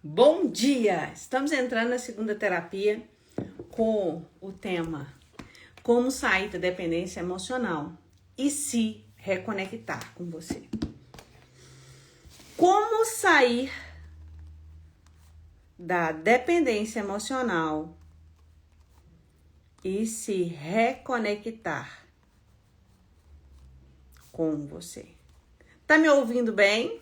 Bom dia! Estamos entrando na segunda terapia com o tema como sair da dependência emocional e se reconectar com você. Como sair da dependência emocional e se reconectar com você. Tá me ouvindo bem?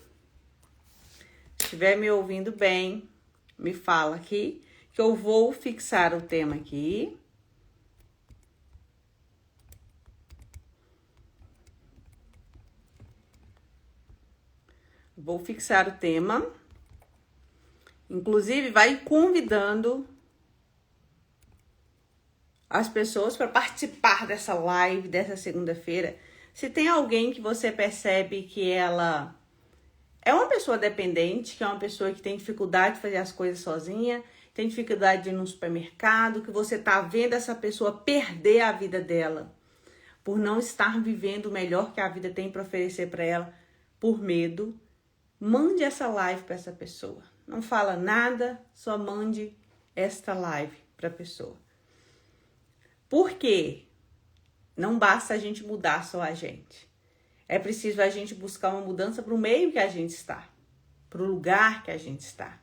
Se estiver me ouvindo bem, me fala aqui que eu vou fixar o tema aqui. Vou fixar o tema. Inclusive, vai convidando as pessoas para participar dessa live, dessa segunda-feira. Se tem alguém que você percebe que ela é uma pessoa dependente, que é uma pessoa que tem dificuldade de fazer as coisas sozinha, tem dificuldade de ir no supermercado, que você tá vendo essa pessoa perder a vida dela por não estar vivendo o melhor que a vida tem para oferecer para ela, por medo, mande essa live para essa pessoa. Não fala nada, só mande esta live para a pessoa. Por quê? Não basta a gente mudar só a gente. É preciso a gente buscar uma mudança para o meio que a gente está, para o lugar que a gente está.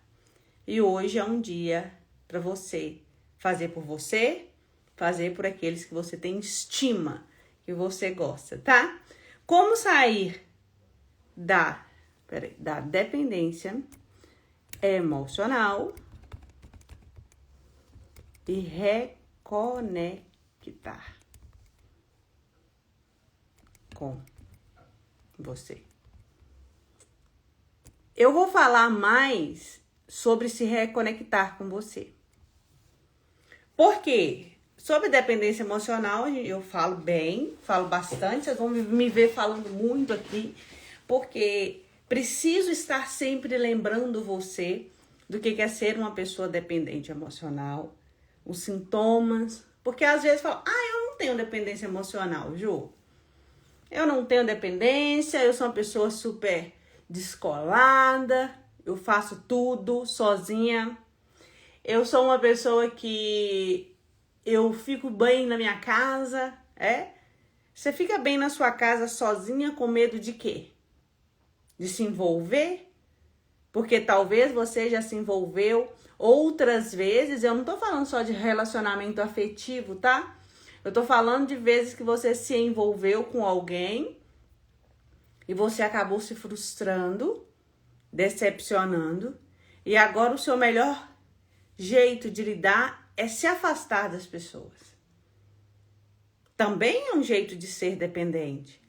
E hoje é um dia para você fazer por você, fazer por aqueles que você tem estima, que você gosta, tá? Como sair da dependência emocional e reconectar com você. Eu vou falar mais sobre se reconectar com você. Por quê? Sobre dependência emocional, eu falo bem, falo bastante, vocês vão me ver falando muito aqui, porque preciso estar sempre lembrando você do que é ser uma pessoa dependente emocional, os sintomas, porque às vezes falam, eu não tenho dependência emocional, Ju. Eu não tenho dependência, eu sou uma pessoa super descolada, eu faço tudo sozinha. Eu sou uma pessoa que eu fico bem na minha casa, Você fica bem na sua casa sozinha com medo de quê? De se envolver? Porque talvez você já se envolveu outras vezes, eu não tô falando só de relacionamento afetivo, tá? Eu tô falando de vezes que você se envolveu com alguém e você acabou se frustrando, decepcionando, e agora o seu melhor jeito de lidar é se afastar das pessoas. Também é um jeito de ser dependente.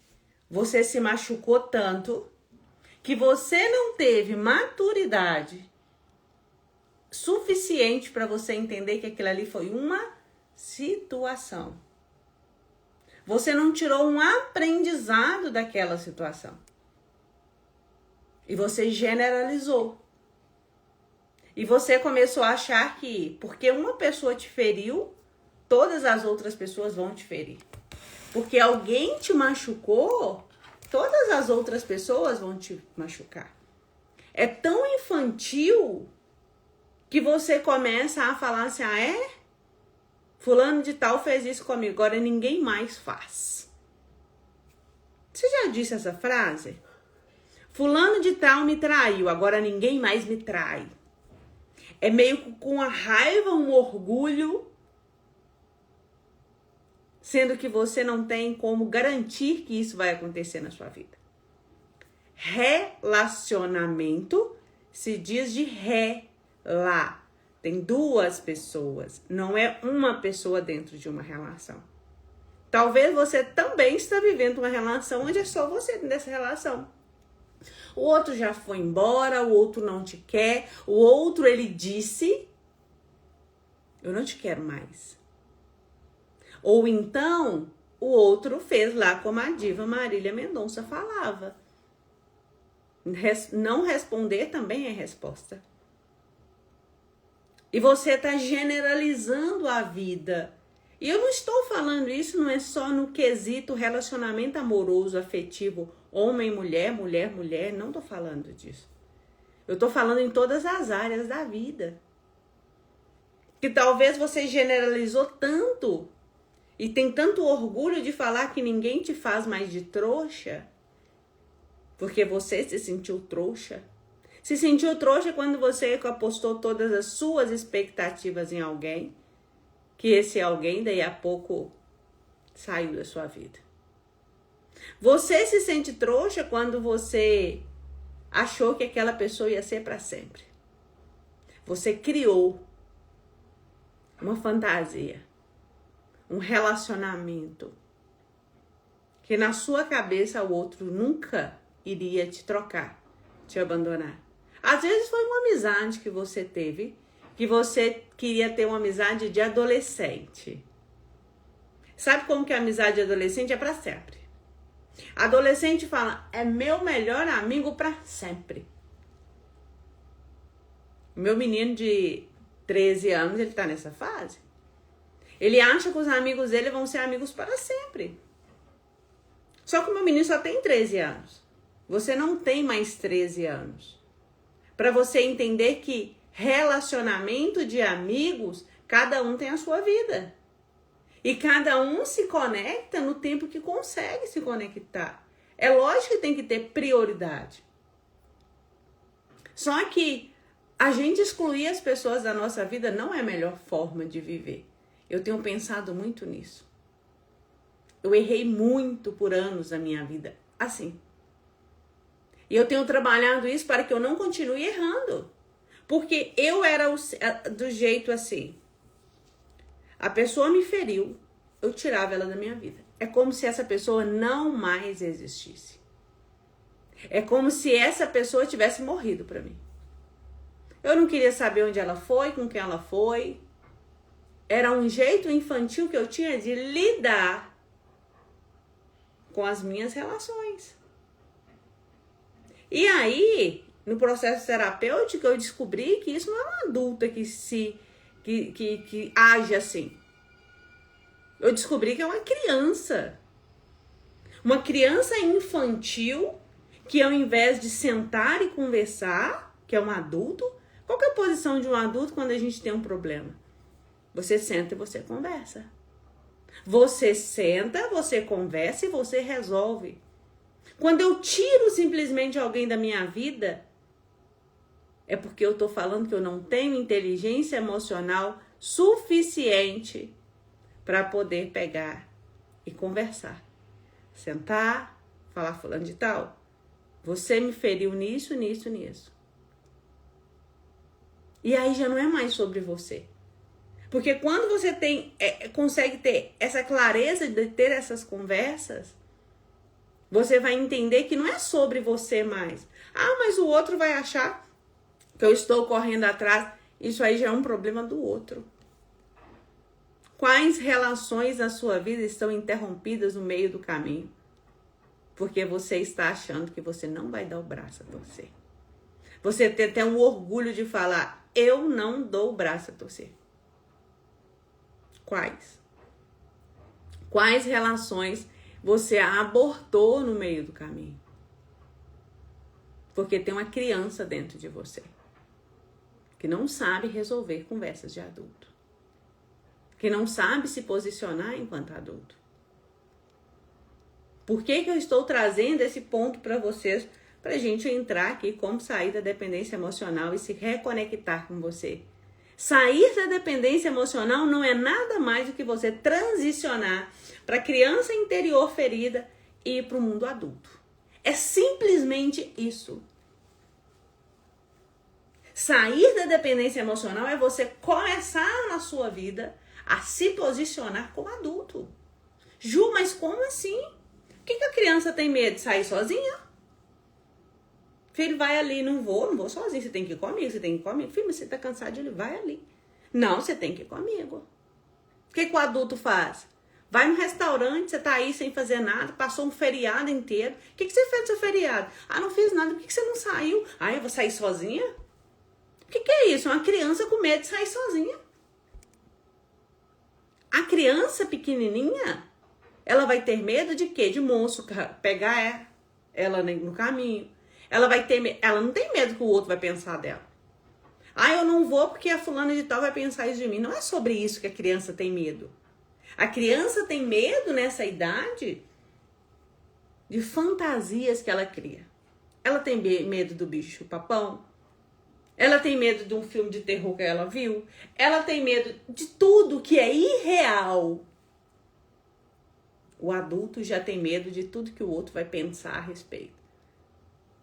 Você se machucou tanto que você não teve maturidade suficiente para você entender que aquilo ali foi uma situação. Você não tirou um aprendizado daquela situação. E você generalizou. E você começou a achar que porque uma pessoa te feriu, todas as outras pessoas vão te ferir. Porque alguém te machucou, todas as outras pessoas vão te machucar. É tão infantil que você começa a falar assim, fulano de tal fez isso comigo, agora ninguém mais faz. Você já disse essa frase? Fulano de tal me traiu, agora ninguém mais me trai. É meio com a raiva, um orgulho, sendo que você não tem como garantir que isso vai acontecer na sua vida. Relacionamento se diz de lá. Tem duas pessoas, não é uma pessoa dentro de uma relação. Talvez você também está vivendo uma relação onde é só você nessa relação. O outro já foi embora, o outro não te quer, o outro ele disse, eu não te quero mais. Ou então, o outro fez lá como a diva Marília Mendonça falava. Não responder também é resposta. E você está generalizando a vida. E eu não estou falando isso, não é só no quesito relacionamento amoroso, afetivo, homem, mulher, mulher, mulher. Não estou falando disso. Eu tô falando em todas as áreas da vida. Que talvez você generalizou tanto e tem tanto orgulho de falar que ninguém te faz mais de trouxa, porque você se sentiu trouxa. Se sentiu trouxa quando você apostou todas as suas expectativas em alguém, que esse alguém daí a pouco saiu da sua vida. Você se sente trouxa quando você achou que aquela pessoa ia ser para sempre. Você criou uma fantasia, um relacionamento, que na sua cabeça o outro nunca iria te trocar, te abandonar. Às vezes foi uma amizade que você teve, que você queria ter uma amizade de adolescente. Sabe como que a amizade de adolescente é para sempre? Adolescente fala, é meu melhor amigo para sempre. Meu menino de 13 anos, ele tá nessa fase. Ele acha que os amigos dele vão ser amigos para sempre. Só que o meu menino só tem 13 anos. Você não tem mais 13 anos. Para você entender que relacionamento de amigos, cada um tem a sua vida. E cada um se conecta no tempo que consegue se conectar. É lógico que tem que ter prioridade. Só que a gente excluir as pessoas da nossa vida não é a melhor forma de viver. Eu tenho pensado muito nisso. Eu errei muito por anos na minha vida, assim. E eu tenho trabalhado isso para que eu não continue errando. Porque eu era do jeito assim. A pessoa me feriu, eu tirava ela da minha vida. É como se essa pessoa não mais existisse. É como se essa pessoa tivesse morrido para mim. Eu não queria saber onde ela foi, com quem ela foi. Era um jeito infantil que eu tinha de lidar com as minhas relações. E aí, no processo terapêutico, eu descobri que isso não é uma adulta que age assim. Eu descobri que é uma criança. Uma criança infantil que ao invés de sentar e conversar, que é um adulto, qual que é a posição de um adulto quando a gente tem um problema? Você senta e você conversa. Você senta, você conversa e você resolve. Quando eu tiro simplesmente alguém da minha vida, é porque eu tô falando que eu não tenho inteligência emocional suficiente para poder pegar e conversar. Sentar, falar fulano de tal. Você me feriu nisso, nisso, nisso. E aí já não é mais sobre você. Porque quando você consegue ter essa clareza de ter essas conversas, você vai entender que não é sobre você mais. Ah, mas o outro vai achar que eu estou correndo atrás. Isso aí já é um problema do outro. Quais relações na sua vida estão interrompidas no meio do caminho? Porque você está achando que você não vai dar o braço a torcer. Você tem até um orgulho de falar, eu não dou o braço a torcer. Quais? Quais relações você abortou no meio do caminho? Porque tem uma criança dentro de você que não sabe resolver conversas de adulto, que não sabe se posicionar enquanto adulto. Por que eu estou trazendo esse ponto para vocês, para a gente entrar aqui, como sair da dependência emocional e se reconectar com você? Sair da dependência emocional não é nada mais do que você transicionar para a criança interior ferida e ir para o mundo adulto. É simplesmente isso. Sair da dependência emocional é você começar na sua vida a se posicionar como adulto. Ju, mas como assim? Por que a criança tem medo de sair sozinha? Filho, vai ali, não vou sozinho, você tem que ir comigo, você tem que ir comigo. Filho, mas você tá cansado de ir, vai ali. Não, você tem que ir comigo. O que o adulto faz? Vai no restaurante, você tá aí sem fazer nada, passou um feriado inteiro. O que você fez no seu feriado? Ah, não fiz nada, por que você não saiu? Ah, eu vou sair sozinha? O que é isso? Uma criança com medo de sair sozinha. A criança pequenininha, ela vai ter medo de quê? De monstro pegar ela no caminho. Ela não tem medo que o outro vai pensar dela. Ah, eu não vou porque a fulana de tal vai pensar isso de mim. Não é sobre isso que a criança tem medo. A criança tem medo nessa idade de fantasias que ela cria. Ela tem medo do bicho papão. Ela tem medo de um filme de terror que ela viu. Ela tem medo de tudo que é irreal. O adulto já tem medo de tudo que o outro vai pensar a respeito.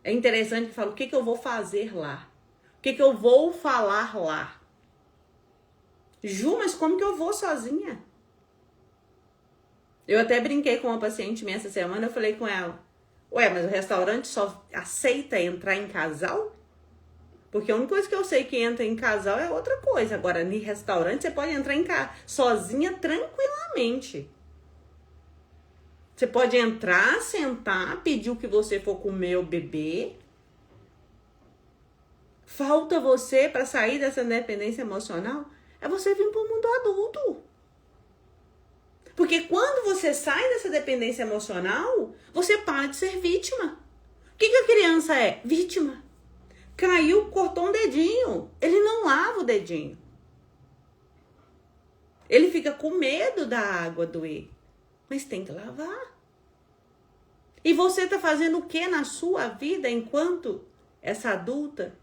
É interessante que fala, o que eu vou fazer lá? O que eu vou falar lá? Ju, mas como que eu vou sozinha? Eu até brinquei com uma paciente minha essa semana, eu falei com ela, ué, mas o restaurante só aceita entrar em casal? Porque a única coisa que eu sei que entra em casal é outra coisa. Agora, em restaurante, você pode entrar sozinha tranquilamente. Você pode entrar, sentar, pedir o que você for comer ou beber. Falta você para sair dessa dependência emocional é você vir para o mundo adulto. Porque quando você sai dessa dependência emocional, você para de ser vítima. O que a criança é? Vítima. Caiu, cortou um dedinho. Ele não lava o dedinho. Ele fica com medo da água doer. Mas tem que lavar. E você tá fazendo o que na sua vida enquanto essa adulta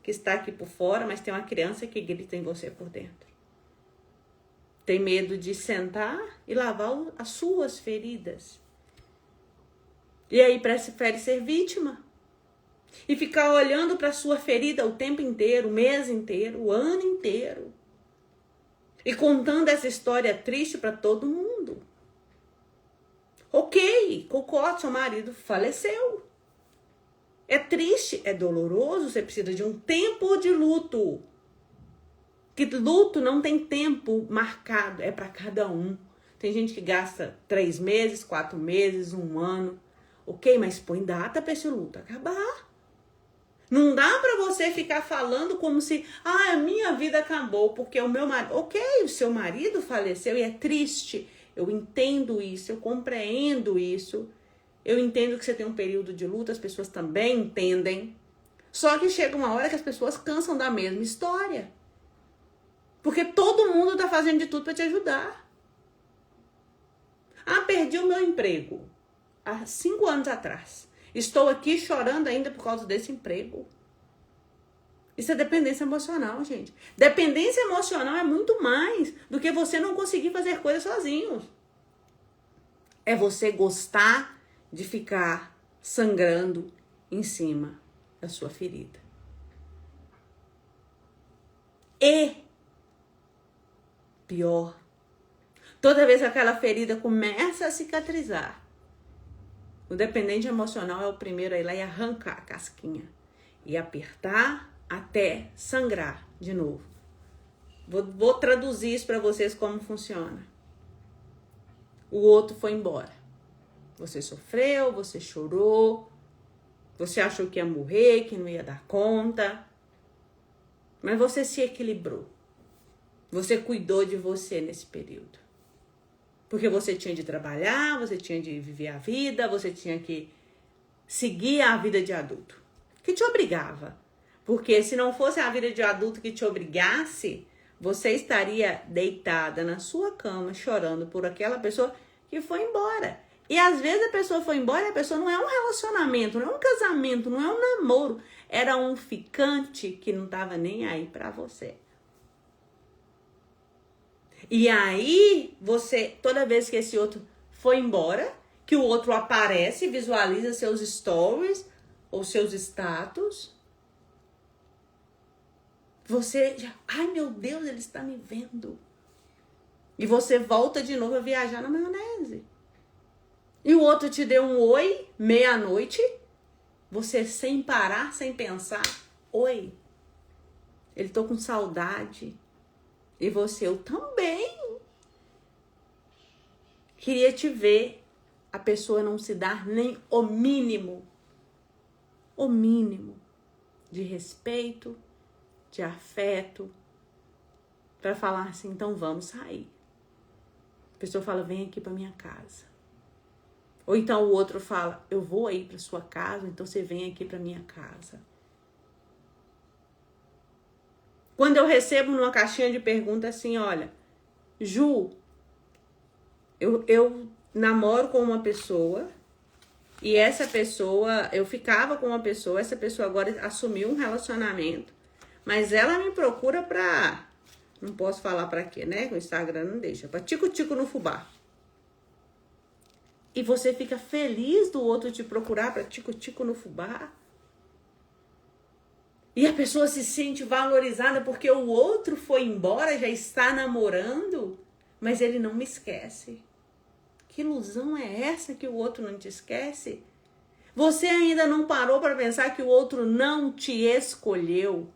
que está aqui por fora, mas tem uma criança que grita em você por dentro? Tem medo de sentar e lavar as suas feridas. E aí prefere ser vítima. E ficar olhando para a sua ferida o tempo inteiro, o mês inteiro, o ano inteiro. E contando essa história triste para todo mundo. Ok, concordo, seu marido faleceu. É triste, é doloroso, você precisa de um tempo de luto. Que luto não tem tempo marcado, é para cada um. Tem gente que gasta 3 meses, 4 meses, 1 ano. Ok, mas põe data para esse luto acabar. Não dá para você ficar falando como se, a minha vida acabou porque o meu marido... Ok, o seu marido faleceu e é triste. Eu entendo isso, eu compreendo isso. Eu entendo que você tem um período de luto, as pessoas também entendem. Só que chega uma hora que as pessoas cansam da mesma história. Porque todo mundo tá fazendo de tudo para te ajudar. Ah, perdi o meu emprego há 5 anos atrás. Estou aqui chorando ainda por causa desse emprego. Isso é dependência emocional, gente. Dependência emocional é muito mais do que você não conseguir fazer coisas sozinho. É você gostar de ficar sangrando em cima da sua ferida. E, pior, toda vez que aquela ferida começa a cicatrizar, o dependente emocional é o primeiro a ir lá e arrancar a casquinha. E apertar até sangrar de novo. Vou traduzir isso para vocês como funciona. O outro foi embora. Você sofreu, você chorou, você achou que ia morrer, que não ia dar conta. Mas você se equilibrou. Você cuidou de você nesse período. Porque você tinha de trabalhar, você tinha de viver a vida, você tinha que seguir a vida de adulto, que te obrigava. Porque se não fosse a vida de adulto que te obrigasse, você estaria deitada na sua cama chorando por aquela pessoa que foi embora. E às vezes a pessoa foi embora e a pessoa não é um relacionamento, não é um casamento, não é um namoro. Era um ficante que não estava nem aí pra você. E aí, você, toda vez que esse outro foi embora, que o outro aparece, visualiza seus stories ou seus status, você já, ai meu Deus, ele está me vendo. E você volta de novo a viajar na maionese. E o outro te deu um oi, meia-noite, você sem parar, sem pensar, oi, ele tô com saudade. E você, eu também. Queria te ver. A pessoa não se dar nem o mínimo de respeito, de afeto, para falar assim, então vamos sair. A pessoa fala, vem aqui para minha casa. Ou então o outro fala, eu vou aí para sua casa, então você vem aqui para minha casa. Quando eu recebo numa caixinha de perguntas assim, olha, Ju, eu namoro com uma pessoa e essa pessoa, eu ficava com uma pessoa, essa pessoa agora assumiu um relacionamento, mas ela me procura pra, não posso falar pra quê, né? O Instagram não deixa, pra tico-tico no fubá. E você fica feliz do outro te procurar pra tico-tico no fubá? E a pessoa se sente valorizada porque o outro foi embora, já está namorando, mas ele não me esquece. Que ilusão é essa que o outro não te esquece? Você ainda não parou para pensar que o outro não te escolheu?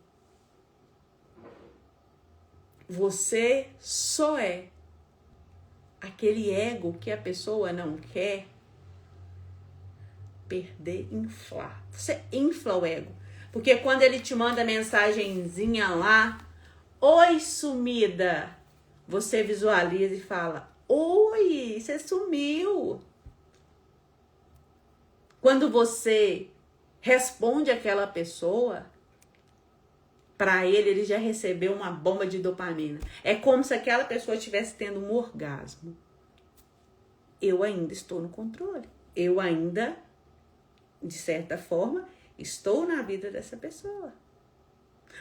Você só é aquele ego que a pessoa não quer perder, inflar. Você infla o ego. Porque quando ele te manda mensagenzinha lá, oi sumida, você visualiza e fala, oi, você sumiu. Quando você responde aquela pessoa, para ele já recebeu uma bomba de dopamina. É como se aquela pessoa estivesse tendo um orgasmo. Eu ainda estou no controle. Eu ainda, de certa forma, estou na vida dessa pessoa.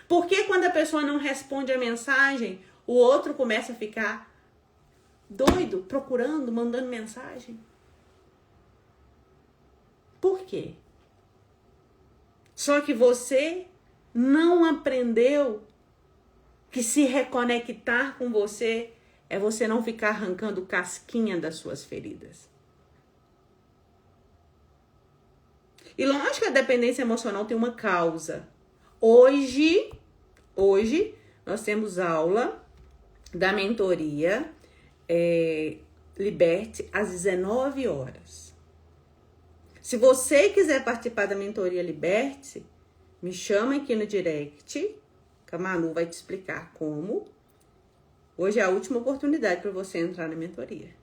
Porque quando a pessoa não responde a mensagem, o outro começa a ficar doido, procurando, mandando mensagem? Por quê? Só que você não aprendeu que se reconectar com você é você não ficar arrancando casquinha das suas feridas. E lógico que a dependência emocional tem uma causa. Hoje nós temos aula da mentoria Liberte às 19 horas. Se você quiser participar da mentoria Liberte, me chama aqui no direct, que a Manu vai te explicar como. Hoje é a última oportunidade para você entrar na mentoria.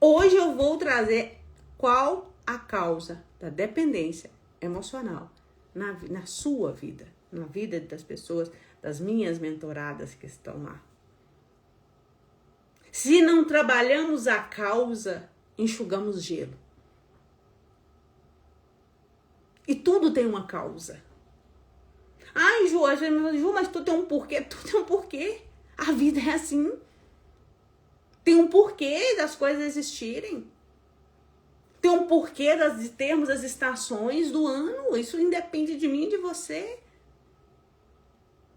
Hoje eu vou trazer qual a causa da dependência emocional na sua vida, na vida das pessoas, das minhas mentoradas que estão lá. Se não trabalhamos a causa, enxugamos gelo. E tudo tem uma causa. Ai, Ju, mas tudo tem um porquê. Tudo tem um porquê. A vida é assim. Tem um porquê das coisas existirem. Tem um porquê de termos as estações do ano. Isso independe de mim e de você.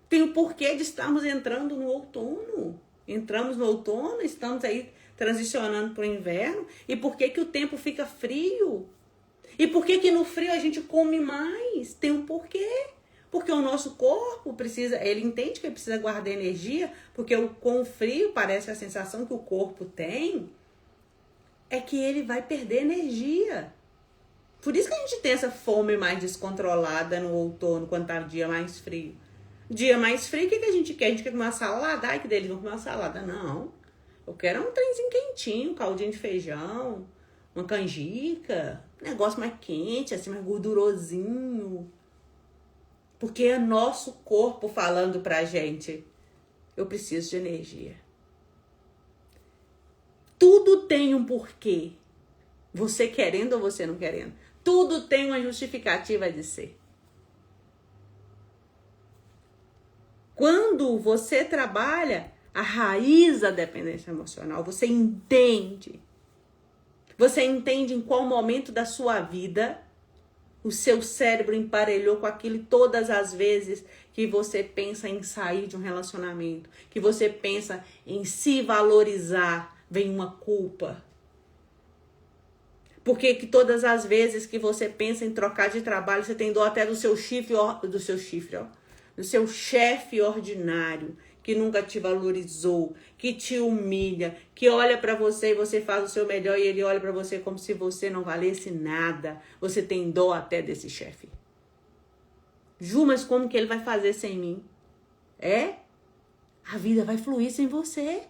Tem um porquê de estarmos entrando no outono. Entramos no outono, estamos aí transicionando para o inverno. E por que o tempo fica frio? E por que no frio a gente come mais? Tem um porquê. Porque o nosso corpo precisa, ele entende que ele precisa guardar energia, porque com o frio parece a sensação que o corpo tem é que ele vai perder energia. Por isso que a gente tem essa fome mais descontrolada no outono, quando tá o dia mais frio. Dia mais frio, o que a gente quer? A gente quer comer uma salada? Ai, que delícia, vamos comer uma salada. Não. Eu quero um trenzinho quentinho, um caldinho de feijão, uma canjica, um negócio mais quente, assim, mais gordurosinho. Porque é nosso corpo falando pra gente, eu preciso de energia. Tudo tem um porquê. Você querendo ou você não querendo. Tudo tem uma justificativa de ser. Quando você trabalha a raiz da dependência emocional, você entende. Você entende em qual momento da sua vida o seu cérebro emparelhou com aquilo todas as vezes que você pensa em sair de um relacionamento, que você pensa em se valorizar, vem uma culpa. Porque que todas as vezes que você pensa em trocar de trabalho, você tem dó até do seu chefe ordinário, que nunca te valorizou, que te humilha, que olha pra você e você faz o seu melhor e ele olha pra você como se você não valesse nada. Você tem dó até desse chefe. Ju, mas como que ele vai fazer sem mim? A vida vai fluir sem você.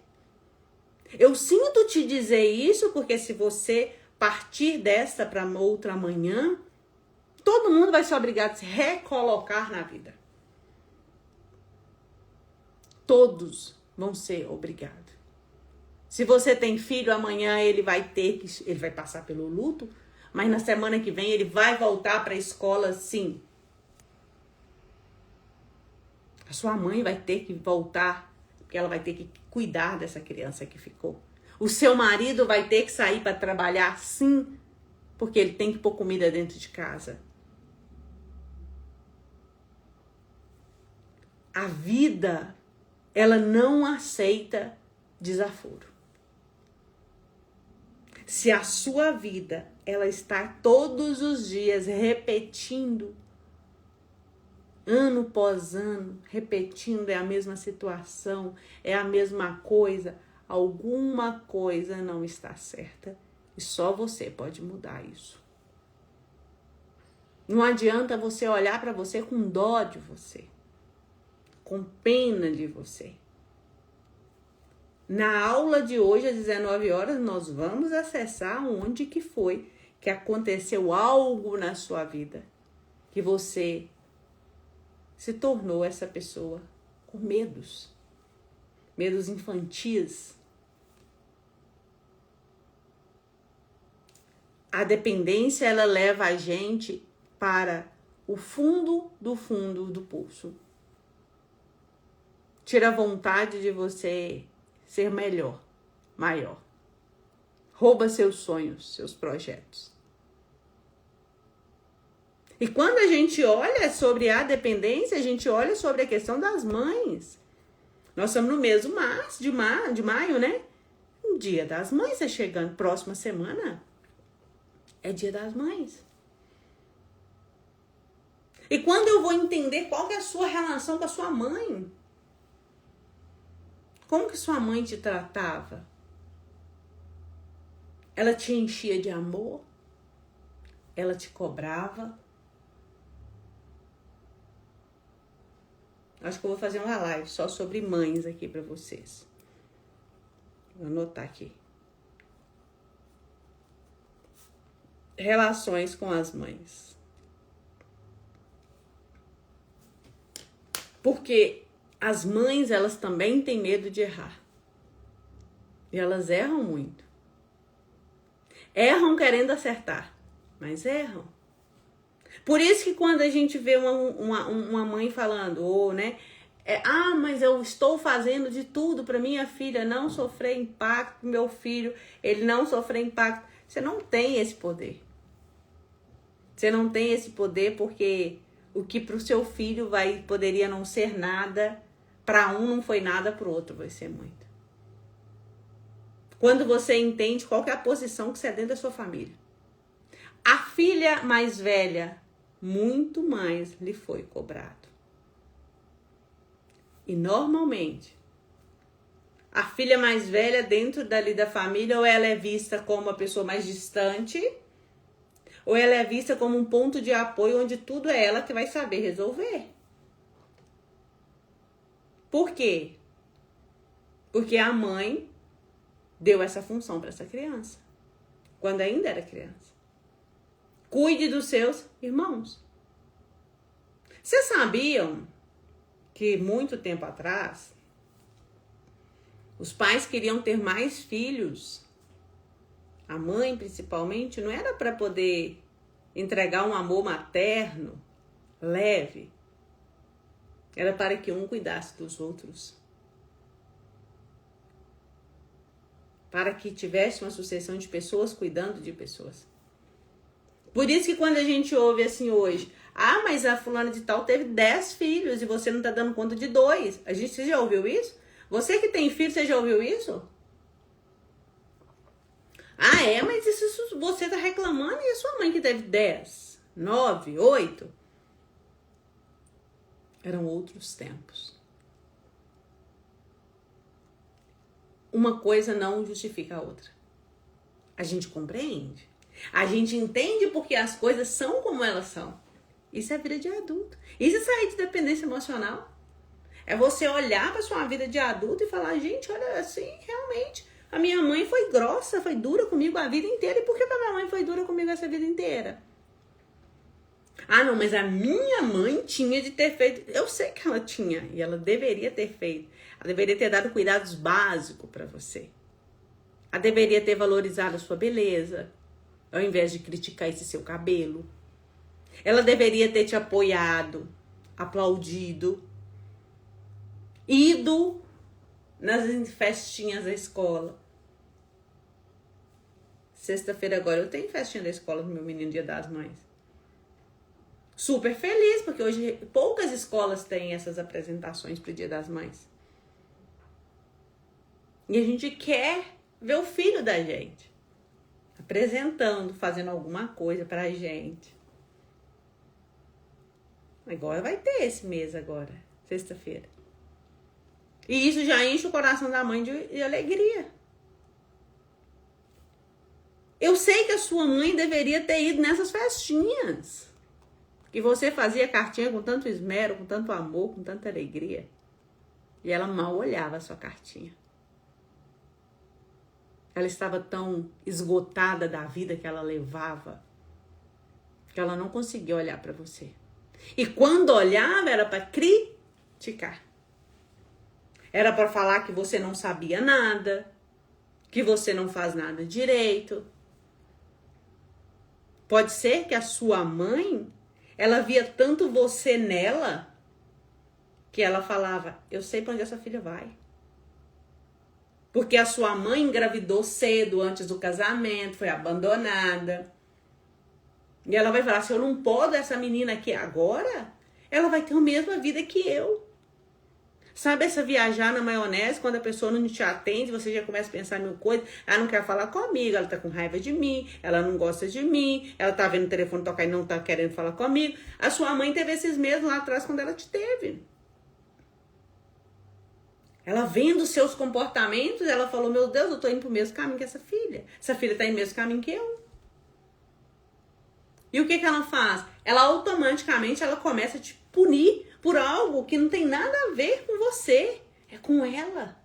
Eu sinto te dizer isso porque se você partir desta para outra amanhã, todo mundo vai ser obrigado a se recolocar na vida. Todos vão ser obrigados. Se você tem filho, amanhã ele vai passar pelo luto, mas na semana que vem ele vai voltar para a escola, sim. A sua mãe vai ter que voltar, porque ela vai ter que cuidar dessa criança que ficou. O seu marido vai ter que sair para trabalhar, sim, porque ele tem que pôr comida dentro de casa. A vida, ela não aceita desaforo. Se a sua vida, ela está todos os dias repetindo, ano após ano, repetindo, é a mesma situação, é a mesma coisa, alguma coisa não está certa e só você pode mudar isso. Não adianta você olhar para você com dó de você, com pena de você. Na aula de hoje, às 19 horas, nós vamos acessar onde que foi que aconteceu algo na sua vida, que você se tornou essa pessoa com medos infantis. A dependência, ela leva a gente para o fundo do poço. Tira a vontade de você ser melhor, maior. Rouba seus sonhos, seus projetos. E quando a gente olha sobre a dependência, a gente olha sobre a questão das mães. Nós estamos no mês de maio, né? O Dia das Mães está chegando. Próxima semana é Dia das Mães. E quando eu vou entender qual que é a sua relação com a sua mãe? Como que sua mãe te tratava? Ela te enchia de amor? Ela te cobrava? Acho que eu vou fazer uma live só sobre mães aqui para vocês. Vou anotar aqui. Relações com as mães. Porque as mães, elas também têm medo de errar. E elas erram muito. Erram querendo acertar, mas erram. Por isso que quando a gente vê uma mãe falando, né? Mas eu estou fazendo de tudo para minha filha não sofrer impacto, meu filho, ele não sofrer impacto. Você não tem esse poder. Você não tem esse poder porque o que para o seu filho poderia não ser nada, para um não foi nada, para o outro vai ser muito. Quando você entende qual que é a posição que você é dentro da sua família. A filha mais velha, muito mais lhe foi cobrado. E normalmente, a filha mais velha dentro da família, ou ela é vista como a pessoa mais distante, ou ela é vista como um ponto de apoio onde tudo é ela que vai saber resolver. Por quê? Porque a mãe deu essa função para essa criança, quando ainda era criança. Cuide dos seus irmãos. Vocês sabiam que muito tempo atrás, os pais queriam ter mais filhos, a mãe principalmente, não era para poder entregar um amor materno leve, era para que um cuidasse dos outros, para que tivesse uma sucessão de pessoas cuidando de pessoas. Por isso que quando a gente ouve assim hoje, mas a fulana de tal teve 10 filhos e você não tá dando conta de 2. Você já ouviu isso? Você que tem filho, você já ouviu isso? Mas isso você tá reclamando e a sua mãe que teve 10, 9, 8? Eram outros tempos. Uma coisa não justifica a outra. A gente compreende. A gente entende porque as coisas são como elas são. Isso é vida de adulto. Isso é sair de dependência emocional. É você olhar para sua vida de adulto e falar, gente, olha assim, realmente, A minha mãe foi grossa, foi dura comigo a vida inteira. E por que a minha mãe foi dura comigo essa vida inteira? Ah, não, mas a minha mãe tinha de ter feito. Eu sei que ela tinha e ela deveria ter feito. Ela deveria ter dado cuidados básicos para você. Ela deveria ter valorizado a sua beleza, ao invés de criticar esse seu cabelo. Ela deveria ter te apoiado, aplaudido, ido nas festinhas da escola. Sexta-feira agora eu tenho festinha da escola do meu menino Dia das Mães. Super feliz, porque hoje poucas escolas têm essas apresentações pro Dia das Mães. E a gente quer ver o filho da gente apresentando, fazendo alguma coisa pra gente. Agora vai ter esse mês agora, sexta-feira. E isso já enche o coração da mãe de alegria. Eu sei que a sua mãe deveria ter ido nessas festinhas. Que você fazia cartinha com tanto esmero, com tanto amor, com tanta alegria. E ela mal olhava a sua cartinha. Ela estava tão esgotada da vida que ela levava, que ela não conseguia olhar para você. E quando olhava, era para criticar. Era para falar que você não sabia nada, que você não faz nada direito. Pode ser que a sua mãe, ela via tanto você nela, que ela falava, eu sei para onde essa filha vai. Porque a sua mãe engravidou cedo, antes do casamento, foi abandonada. E ela vai falar, se eu não pôr essa menina aqui agora, ela vai ter a mesma vida que eu. Sabe essa viajar na maionese, quando a pessoa não te atende, você já começa a pensar em mil coisas. Ela não quer falar comigo, ela tá com raiva de mim, ela não gosta de mim, ela tá vendo o telefone tocar e não tá querendo falar comigo. A sua mãe teve esses mesmos lá atrás quando ela te teve. Ela vendo os seus comportamentos, ela falou, meu Deus, eu tô indo pro mesmo caminho que essa filha. Essa filha tá indo pro mesmo caminho que eu. E o que que ela faz? Ela automaticamente, ela começa a te punir por algo que não tem nada a ver com você. É com ela.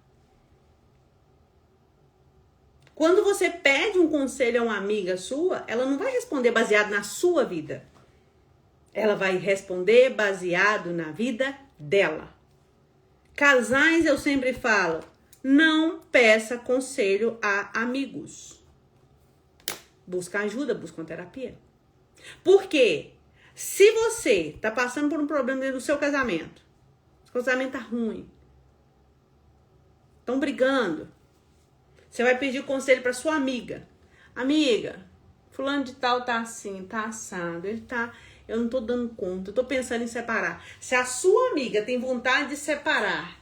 Quando você pede um conselho a uma amiga sua, ela não vai responder baseado na sua vida. Ela vai responder baseado na vida dela. Casais, eu sempre falo, não peça conselho a amigos. Busca ajuda, busca uma terapia. Por quê? Se você tá passando por um problema dentro do seu casamento, o casamento tá ruim, estão brigando, você vai pedir conselho para sua amiga. Amiga, fulano de tal tá assim, tá assado, eu não tô dando conta, eu tô pensando em separar. Se a sua amiga tem vontade de separar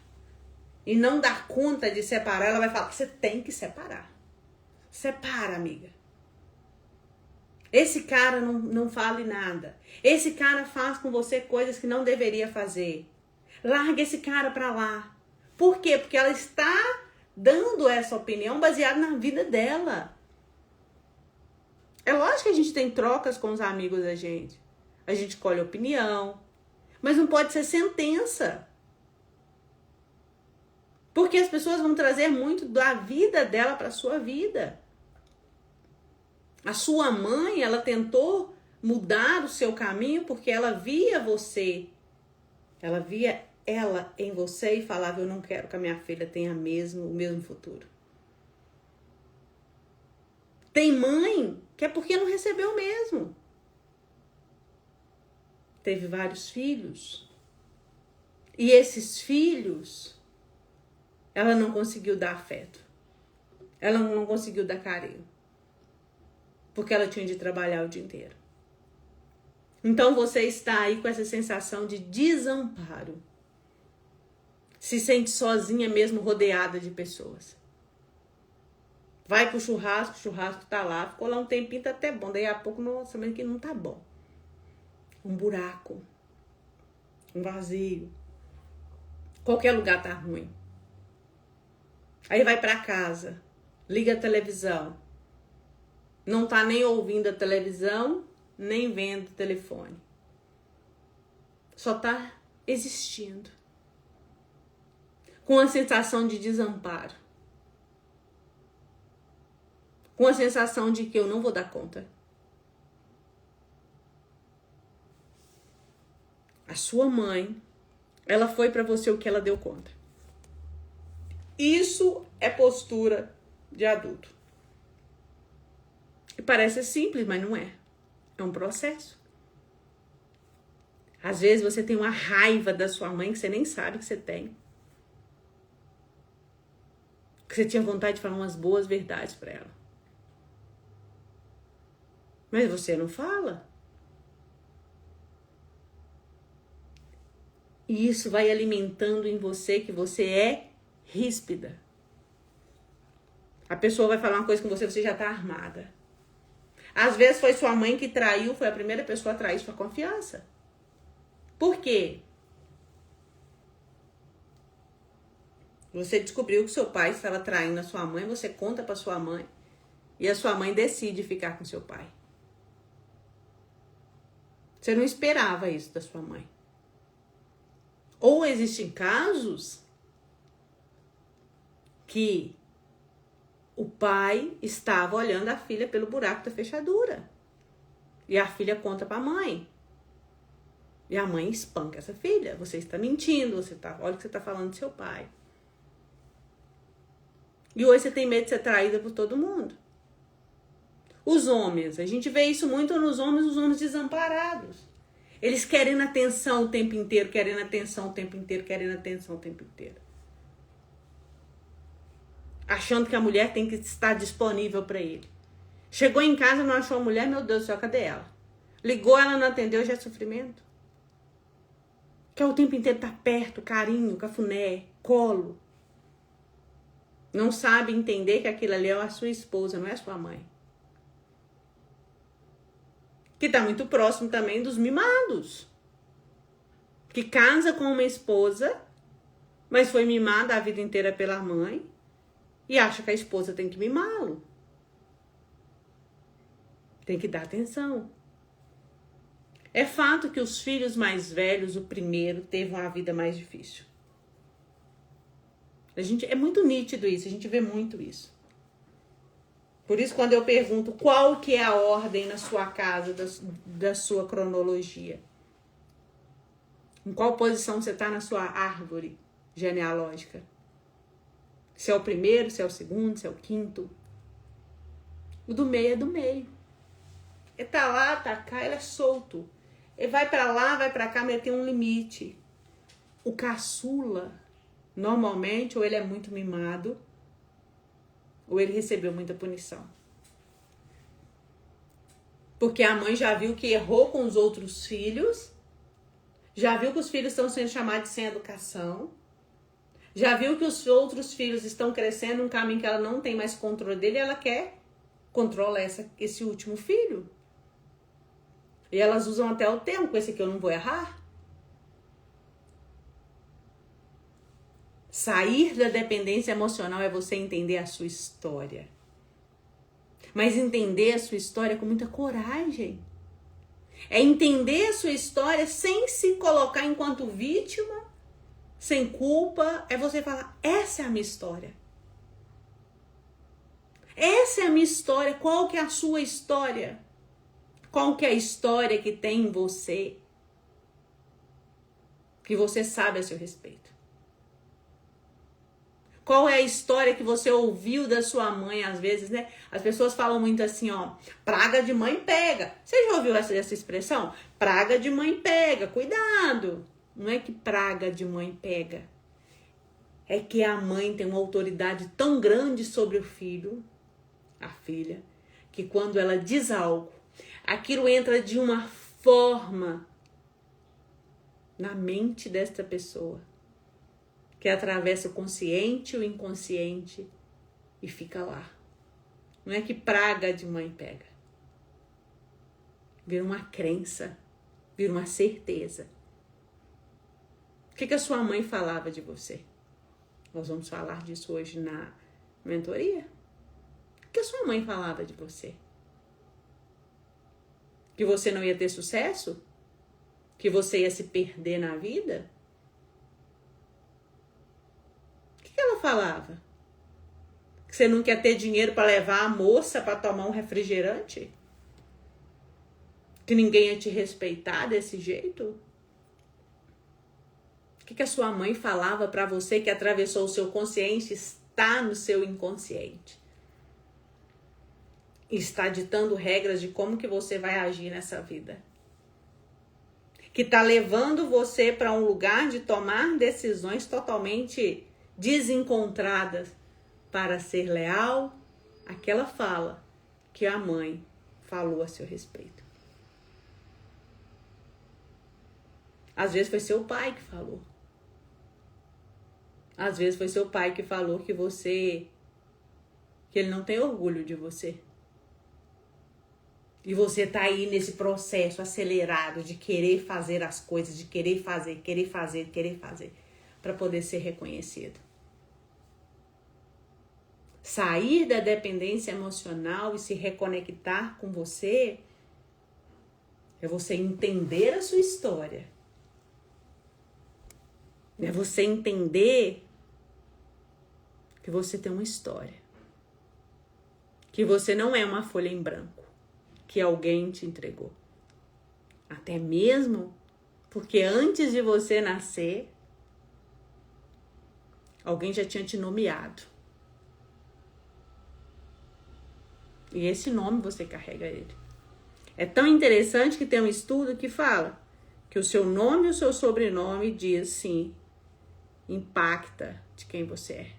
e não dar conta de separar, ela vai falar, você tem que separar. Separa, amiga. Esse cara não fale nada. Esse cara faz com você coisas que não deveria fazer. Larga esse cara pra lá. Por quê? Porque ela está dando essa opinião baseada na vida dela. É lógico que a gente tem trocas com os amigos da gente. A gente colhe opinião. Mas não pode ser sentença. Porque as pessoas vão trazer muito da vida dela pra sua vida. A sua mãe, ela tentou mudar o seu caminho porque ela via você. Ela via ela em você e falava, eu não quero que a minha filha tenha o mesmo futuro. Tem mãe que é porque não recebeu mesmo. Teve vários filhos. E esses filhos, ela não conseguiu dar afeto. Ela não conseguiu dar carinho. Porque ela tinha de trabalhar o dia inteiro. Então você está aí com essa sensação de desamparo. Se sente sozinha mesmo, rodeada de pessoas. Vai pro churrasco, o churrasco tá lá, ficou lá um tempinho, tá até bom. Daí a pouco, nossa, mas que não tá bom. Um buraco. Um vazio. Qualquer lugar tá ruim. Aí vai pra casa, liga a televisão. Não tá nem ouvindo a televisão, nem vendo o telefone. Só tá existindo. Com a sensação de desamparo. com a sensação de que eu não vou dar conta. A sua mãe, ela foi para você o que ela deu conta. Isso é postura de adulto. E parece simples, mas não é. É um processo. Às vezes você tem uma raiva da sua mãe que você nem sabe que você tem. Que você tinha vontade de falar umas boas verdades para ela. Mas você não fala. E isso vai alimentando em você que você é ríspida. A pessoa vai falar uma coisa com você, você já tá armada. Às vezes foi sua mãe que traiu, foi a primeira pessoa a trair sua confiança. Por quê? Você descobriu que seu pai estava traindo a sua mãe, você conta para sua mãe e a sua mãe decide ficar com seu pai. Você não esperava isso da sua mãe. Ou existem casos que o pai estava olhando a filha pelo buraco da fechadura. E a filha conta para a mãe. E a mãe espanca essa filha. Você está mentindo, olha o que você está falando do seu pai. E hoje você tem medo de ser traída por todo mundo. Os homens, a gente vê isso muito nos homens, os homens desamparados. Eles querendo atenção o tempo inteiro, querendo atenção o tempo inteiro, querendo atenção o tempo inteiro. Achando que a mulher tem que estar disponível para ele. Chegou em casa, não achou a mulher, meu Deus do céu, cadê ela? Ligou, ela não atendeu, já é sofrimento. Quer o tempo inteiro estar perto, carinho, cafuné, colo. Não sabe entender que aquilo ali é a sua esposa, não é a sua mãe. Que está muito próximo também dos mimados. Que casa com uma esposa, mas foi mimada a vida inteira pela mãe e acha que a esposa tem que mimá-lo. Tem que dar atenção. É fato que os filhos mais velhos, o primeiro, teve uma vida mais difícil. É muito nítido isso, a gente vê muito isso. Por isso, quando eu pergunto qual que é a ordem na sua casa, da sua cronologia, em qual posição você está na sua árvore genealógica, se é o primeiro, se é o segundo, se é o quinto, o do meio é do meio. Ele tá lá, tá cá, ele é solto. Ele vai pra lá, vai pra cá, mas ele tem um limite. O caçula, normalmente, ou ele é muito mimado, ou ele recebeu muita punição. Porque a mãe já viu que errou com os outros filhos, já viu que os filhos estão sendo chamados sem educação, já viu que os outros filhos estão crescendo num caminho que ela não tem mais controle dele e ela quer controlar esse último filho. E elas usam até o termo, com esse aqui eu não vou errar. Sair da dependência emocional é você entender a sua história. Mas entender a sua história com muita coragem. É entender a sua história sem se colocar enquanto vítima, sem culpa. É você falar, essa é a minha história. Essa é a minha história. Qual que é a sua história? Qual que é a história que tem em você? Que você sabe a seu respeito. Qual é a história que você ouviu da sua mãe, às vezes, né? As pessoas falam muito assim, ó, praga de mãe pega. Você já ouviu essa expressão? Praga de mãe pega, cuidado. Não é que praga de mãe pega. É que a mãe tem uma autoridade tão grande sobre o filho, a filha, que quando ela diz algo, aquilo entra de uma forma na mente desta pessoa, que atravessa o consciente e o inconsciente e fica lá. Não é que praga de mãe pega. Vira uma crença, vira uma certeza. O que a sua mãe falava de você? Nós vamos falar disso hoje na mentoria. O que a sua mãe falava de você? Que você não ia ter sucesso? Que você ia se perder na vida? O que ela falava? Que Que você não quer ter dinheiro para levar a moça para tomar um refrigerante? Que ninguém ia te respeitar desse jeito? O que a sua mãe falava para você que atravessou o seu consciente está no seu inconsciente? Está ditando regras de como que você vai agir nessa vida. Que está levando você para um lugar de tomar decisões totalmente desencontradas para ser leal àquela fala que a mãe falou a seu respeito. Às vezes foi seu pai que falou. Às vezes foi seu pai que falou que ele não tem orgulho de você. E você tá aí nesse processo acelerado de querer fazer as coisas, de querer fazer, para poder ser reconhecido. Sair da dependência emocional e se reconectar com você é você entender a sua história. É você entender que você tem uma história. Que você não é uma folha em branco que alguém te entregou. Até mesmo porque antes de você nascer, alguém já tinha te nomeado. E esse nome você carrega ele. É tão interessante que tem um estudo que fala que o seu nome e o seu sobrenome diz sim, impacta de quem você é.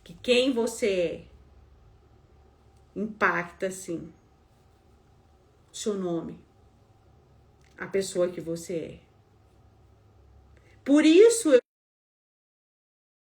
Que quem você é impacta sim o seu nome, a pessoa que você é. Por isso